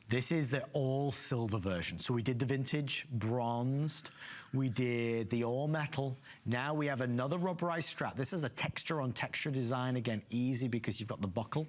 This is the all silver version. So we did the vintage bronzed, we did the all metal. Now we have another rubberized strap. This is a texture on texture design. Again, easy because you've got the buckle.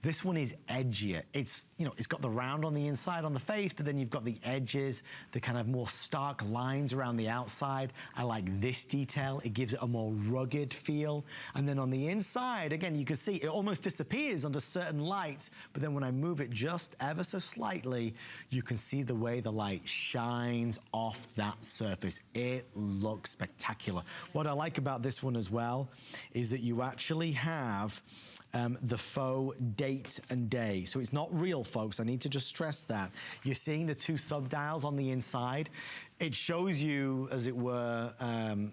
This one is edgier. It's, you know, it's got the round on the inside on the face, but then you've got the edges, the kind of more stark lines around the outside. I like this detail. It gives it a more rugged feel. And then on the inside, again, you can see it almost disappears under certain lights, but then when I move it just ever so slightly, you can see the way the light shines off that surface. It looks spectacular. What I like about this one as well is that you actually have the faux date and day. So it's not real, folks. I need to just stress that. You're seeing the 2 subdials on the inside. It shows you, as it were,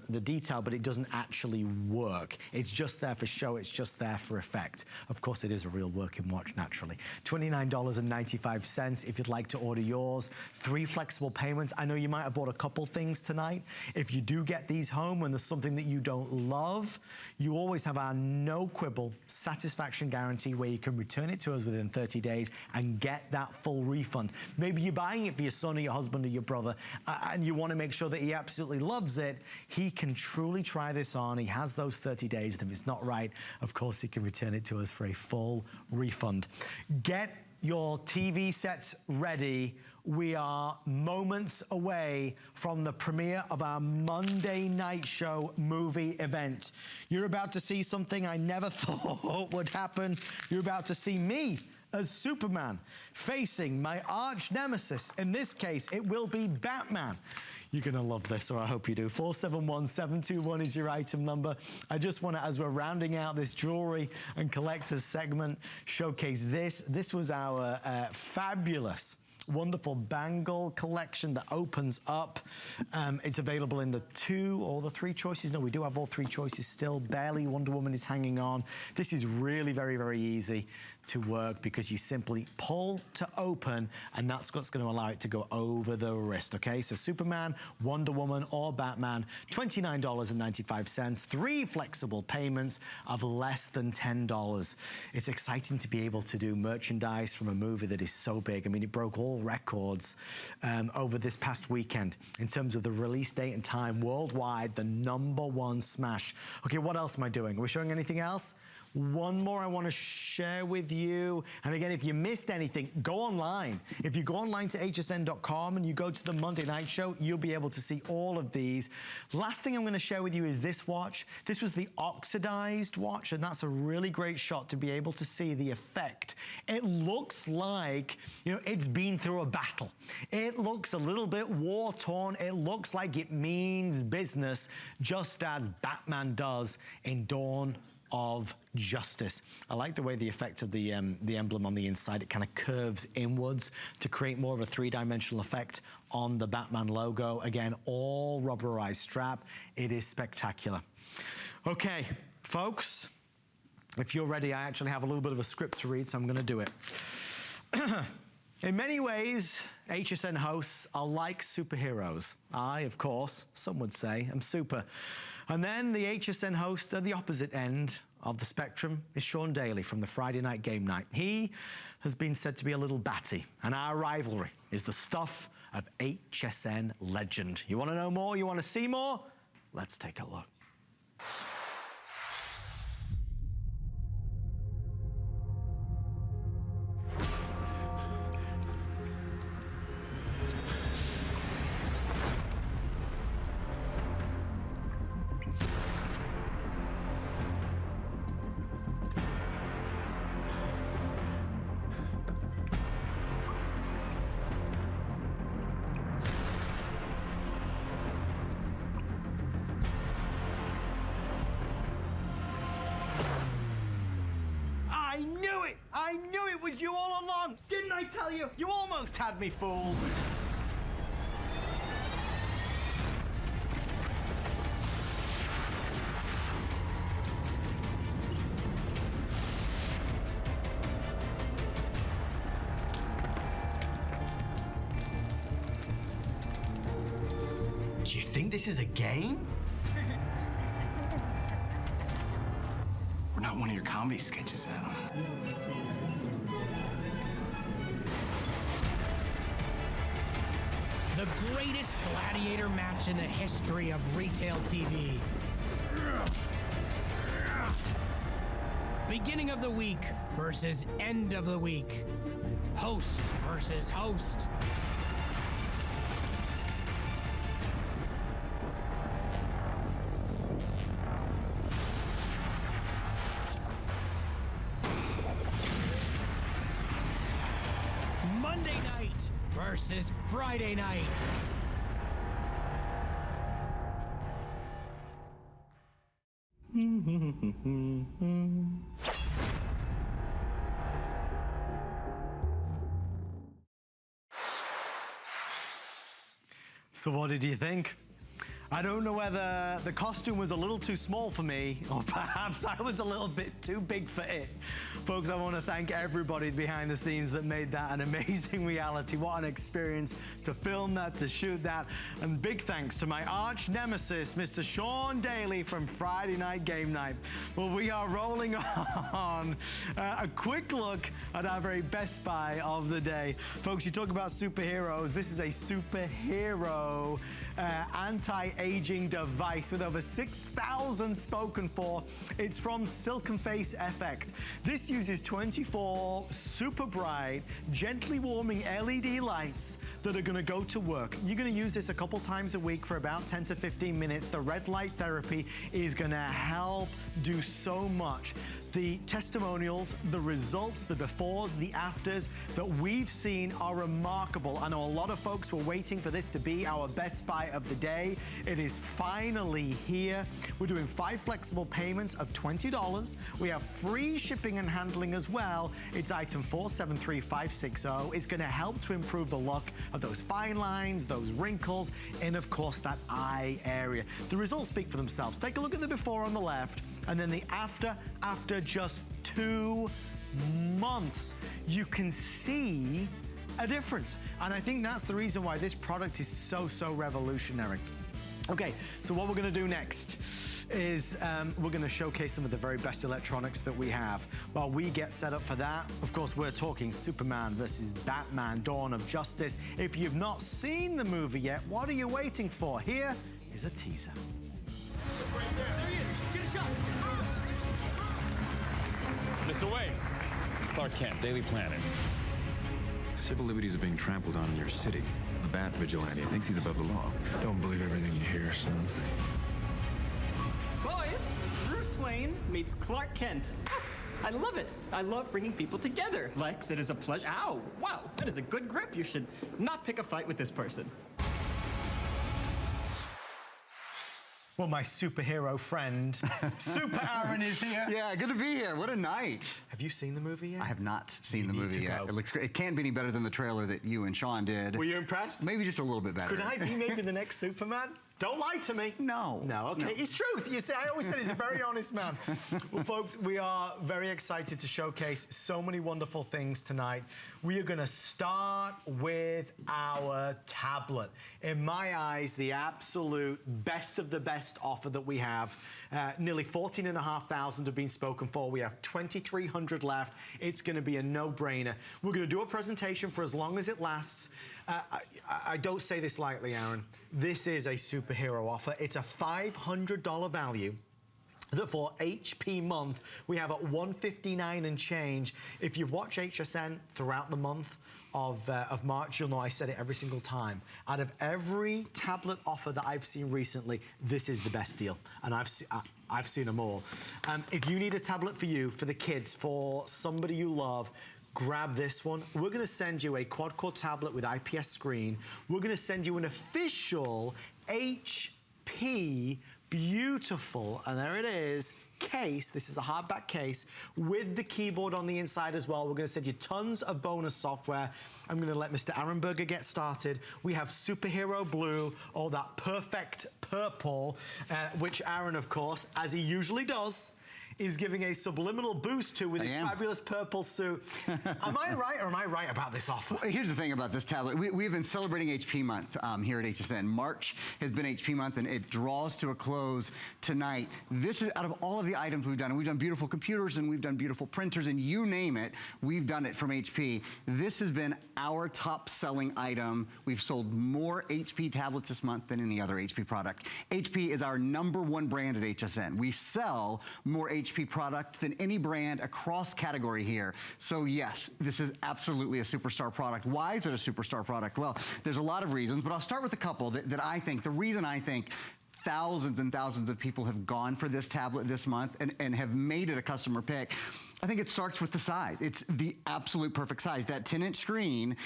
the detail, but it doesn't actually work. It's just there for show. It's just there for effect. Of course, it is a real working watch, naturally. $29.95 if you'd like to order yours. 3 flexible payments. I know you might have bought a couple things tonight. If you do get these home and there's something that you don't love, you always have our no quibble satisfaction guarantee where you can return it to us within 30 days and get that full refund. Maybe you're buying it for your son or your husband or your brother, and you want to make sure that he absolutely loves it. He can truly try this on. He has those 30 days, and if it's not right, of course, he can return it to us for a full refund. Get your TV sets ready. We are moments away from the premiere of our Monday Night Show movie event. You're about to see something I never thought would happen. You're about to see me as Superman facing my arch nemesis. In this case, it will be Batman. You're gonna love this, or I hope you do. 471-721 is your item number. I just wanna, as we're rounding out this jewelry and collectors segment, showcase this. This was our fabulous, wonderful bangle collection that opens up. It's available in the 2 or the 3 choices. No, we do have all 3 choices still. Barely Wonder Woman is hanging on. This is really very easy to work because you simply pull to open, and that's what's going to allow it to go over the wrist, okay? So Superman, Wonder Woman, or Batman, $29.95, 3 flexible payments of less than $10. It's exciting to be able to do merchandise from a movie that is so big. I mean, it broke all records over this past weekend in terms of the release date and time worldwide, the #1 smash. Okay, what else am I doing? Are we showing anything else? One more I want to share with you. And again, if you missed anything, go online. If you go online to hsn.com and you go to the Monday Night Show, you'll be able to see all of these. Last thing I'm going to share with you is this watch. This was the oxidized watch, and that's a really great shot to be able to see the effect. It looks like, you know, it's been through a battle. It looks a little bit war-torn. It looks like it means business, just as Batman does in Dawn of Justice. I like the way the effect of the emblem on the inside, it kind of curves inwards to create more of a three-dimensional effect on the Batman logo. Again, all rubberized strap. It is spectacular. Okay, folks, if you're ready, I actually have a little bit of a script to read, so I'm going to do it. In many ways, HSN hosts are like superheroes. I, of course, some would say, am super. And then the HSN host at the opposite end of the spectrum is Sean Daly from the Friday Night Game Night. He has been said to be a little batty, and our rivalry is the stuff of HSN legend. You want to know more? You want to see more? Let's take a look. I knew it was you all along! Didn't I tell you? You almost had me fooled! Do you think this is a game? We're not one of your comedy sketches, Adam. The greatest gladiator match in the history of retail TV. Beginning of the week versus end of the week. Host versus host. Monday night versus Friday night. So what did you think? I don't know whether the costume was a little too small for me, or perhaps I was a little bit too big for it. Folks, I want to thank everybody behind the scenes that made that an amazing reality. What an experience to film that, to shoot that. And big thanks to my arch nemesis, Mr. Sean Daly from Friday Night Game Night. Well, we are rolling on. A quick look at our very best buy of the day. Folks, you talk about superheroes. This is a superhero anti-aging device with over 6,000 spoken for. It's from Silken Face FX. This uses 24 super bright, gently warming LED lights that are going to go to work. You're going to use this a couple times a week for about 10 to 15 minutes. The red light therapy is going to help do so much. The testimonials, the results, the befores, the afters that we've seen are remarkable. I know a lot of folks were waiting for this to be our best buy of the day. It is finally here. We're doing 5 flexible payments of $20. We have free shipping and handling as well. It's item 473560. It's going to help to improve the look of those fine lines, those wrinkles, and of course that eye area. The results speak for themselves. Take a look at the before on the left, and then the after just 2 months. You can see a difference. And I think that's the reason why this product is so revolutionary. Okay, so what we're gonna do next is we're gonna showcase some of the very best electronics that we have. While we get set up for that, of course, we're talking Superman versus Batman, Dawn of Justice. If you've not seen the movie yet, what are you waiting for? Here is a teaser. There he is! Get a shot! Mr. Wayne. Clark Kent, Daily Planet. Civil liberties are being trampled on in your city. A bat vigilante thinks he's above the law. Don't believe everything you hear, son. Boys, Bruce Wayne meets Clark Kent. I love it. I love bringing people together. Lex, it is a pleasure. Ow, wow, that is a good grip. You should not pick a fight with this person. Well, my superhero friend, Super Aaron, is here. Yeah, good to be here. What a night. Have you seen the movie yet? I have not seen the need movie to yet. go. It looks great. It can't be any better than the trailer that you and Sean did. Were you impressed? Maybe just a little bit better. Could I be maybe the next Superman? Don't lie to me. No. No, okay. No. It's truth. You see, I always said he's a very honest man. Well, folks, we are very excited to showcase so many wonderful things tonight. We are going to start with our tablet. In my eyes, the absolute best of the best offer that we have. Nearly 14,500 have been spoken for. We have 2,300 left. It's going to be a no-brainer. We're going to do a presentation for as long as it lasts. I don't say this lightly, Aaron. This is a superhero offer. It's a $500 value that for HP month, we have at $159 and change. If you've watched HSN throughout the month of March, you'll know I said it every single time. Out of every tablet offer that I've seen recently, this is the best deal. And I've seen them all. If you need a tablet for you, for the kids, for somebody you love, grab this one. We're gonna send you a quad-core tablet with IPS screen. We're gonna send you an official HP beautiful, and there it is, case. This is a hardback case with the keyboard on the inside as well. We're going to send you tons of bonus software. I'm going to let Mr. Aaron Berger get started. We have Superhero Blue, or that perfect purple, which Aaron, of course, as he usually does, is giving a subliminal boost to with his fabulous purple suit. Am I right or am I right about this offer? Well, here's the thing about this tablet. We've been celebrating HP month here at HSN. March has been HP month and it draws to a close tonight. This is out of all of the items we've done, and we've done beautiful computers and we've done beautiful printers and you name it, we've done it from HP. This has been our top selling item. We've sold more HP tablets this month than any other HP product. HP is our #1 brand at HSN. We sell more HP product than any brand across category here. So yes, this is absolutely a superstar product. Why is it a superstar product? Well, there's a lot of reasons, but I'll start with a couple that I think, the reason I think thousands and thousands of people have gone for this tablet this month and have made it a customer pick. I think it starts with the size. It's the absolute perfect size. That 10-inch screen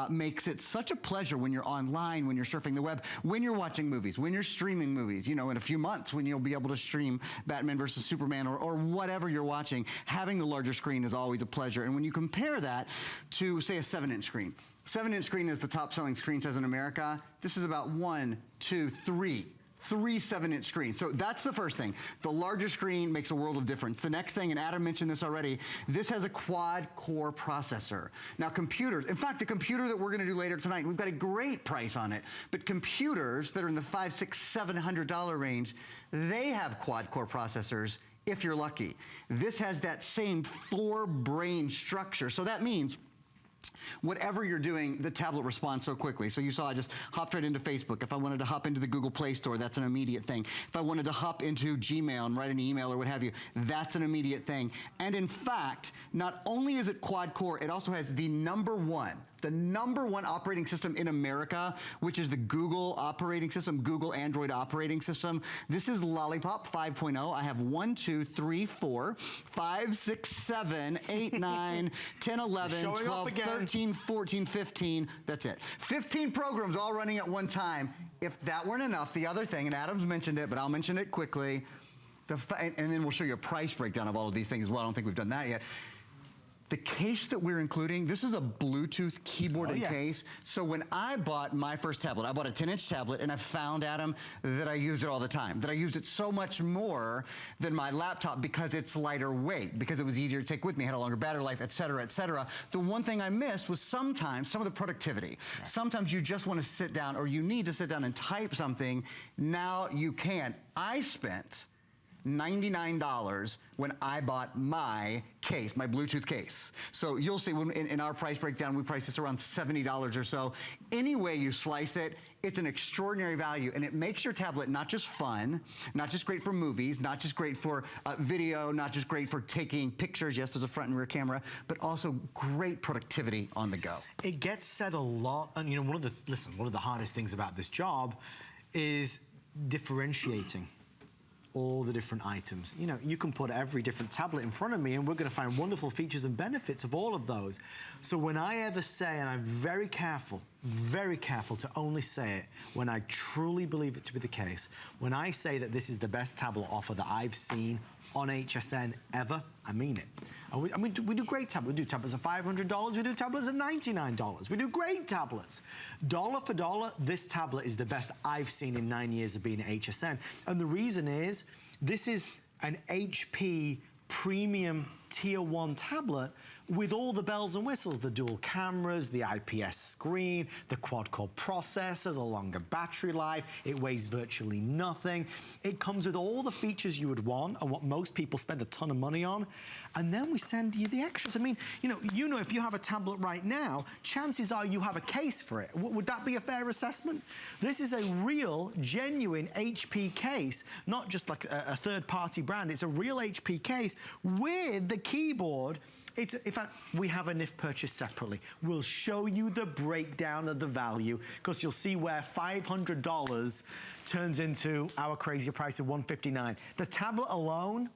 makes it such a pleasure when you're online, when you're surfing the web, when you're watching movies, when you're streaming movies. You know, in a few months when you'll be able to stream Batman versus Superman or whatever you're watching, having the larger screen is always a pleasure. And when you compare that to, say, a 7-inch screen. 7-inch screen is the top-selling screen size in America. This is about 1, 2, 3. 3 7-inch screens. So that's the first thing. The larger screen makes a world of difference. The next thing, and Adam mentioned this already, this has a quad-core processor. Now computers, in fact, the computer that we're gonna do later tonight, we've got a great price on it, but computers that are in the $500, $600, $700 range, they have quad-core processors if you're lucky. This has that same 4-brain structure. So that means whatever you're doing, the tablet responds so quickly. So you saw I just hopped right into Facebook. If I wanted to hop into the Google Play Store, that's an immediate thing. If I wanted to hop into Gmail and write an email or what have you, that's an immediate thing. And in fact, not only is it quad-core, it also has the #1 operating system in America, which is the Google operating system, Google Android operating system. This is Lollipop 5.0. I have 1, 2, 3, 4, 5, 6, 7, 8, 9, 10, 11, 12, 13, 14, 15. That's it. 15 programs all running at one time. If that weren't enough, the other thing, and Adam's mentioned it, but I'll mention it quickly, and then we'll show you a price breakdown of all of these things as well. I don't think we've done that yet. The case that we're including, this is a Bluetooth keyboard and case. So when I bought my first tablet, I bought a 10-inch tablet, and I found, Adam, that I use it all the time, that I use it so much more than my laptop because it's lighter weight, because it was easier to take with me, had a longer battery life, et cetera, et cetera. The one thing I missed was sometimes some of the productivity. Right. Sometimes you just want to sit down, or you need to sit down and type something. Now you can. I spent $99 when I bought my case, my Bluetooth case. So you'll see when in our price breakdown, we price this around $70 or so. Any way you slice it, it's an extraordinary value, and it makes your tablet not just fun, not just great for movies, not just great for video, not just great for taking pictures, yes, there's a front and rear camera, but also great productivity on the go. It gets said a lot, and you know, one of the hardest things about this job is differentiating. all the different items. You know, you can put every different tablet in front of me and we're going to find wonderful features and benefits of all of those. So when I ever say, and I'm very careful to only say it when I truly believe it to be the case, when I say that this is the best tablet offer that I've seen on HSN ever, I mean it. And we do great tablets. We do tablets at $500. We do tablets at $99. We do great tablets. Dollar for dollar, this tablet is the best I've seen in 9 years of being at HSN. And the reason is, this is an HP premium tier 1 tablet with all the bells and whistles, the dual cameras, the IPS screen, the quad-core processor, the longer battery life. It weighs virtually nothing. It comes with all the features you would want and what most people spend a ton of money on. And then we send you the extras. I mean, you know, if you have a tablet right now, chances are you have a case for it. Would that be a fair assessment? This is a real, genuine HP case, not just like a third-party brand. It's a real HP case with the keyboard. In fact, we have an if purchased separately. We'll show you the breakdown of the value because you'll see where $500 turns into our crazy price of $159. The tablet alone,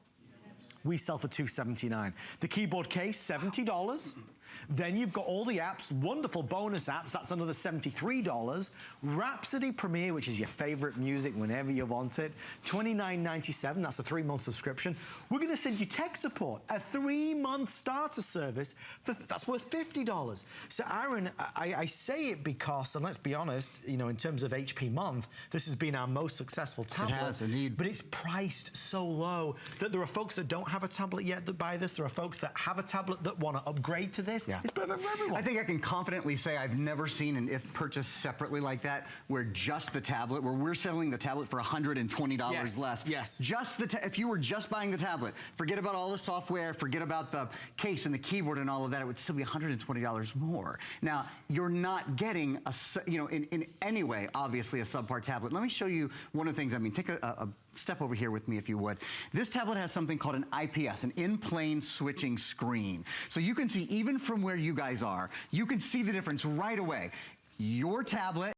we sell for $279. The keyboard case, $70. Then you've got all the apps, wonderful bonus apps, that's another $73. Rhapsody Premiere, which is your favorite music whenever you want it, $29.97, that's a 3-month subscription. We're gonna send you tech support, a 3-month starter service, that's worth $50. So Aaron, I say it because, and let's be honest, you know, in terms of HP month, this has been our most successful tablet. It has, indeed. But it's priced so low that there are folks that don't have a tablet yet that buy this. There are folks that have a tablet that want to upgrade to this. Yeah. It's perfect for everyone. I think I can confidently say I've never seen an if purchased separately like that, where just the tablet, where we're selling the tablet for $120 less. Yes. Just if you were just buying the tablet, forget about all the software, forget about the case and the keyboard and all of that, it would still be $120 more. Now, you're not getting in any way, obviously, a subpar tablet. Let me show you one of the things. I mean, take a step over here with me if you would. This tablet has something called an IPS, an in-plane switching screen. So you can see, even from where you guys are, you can see the difference right away. Your tablet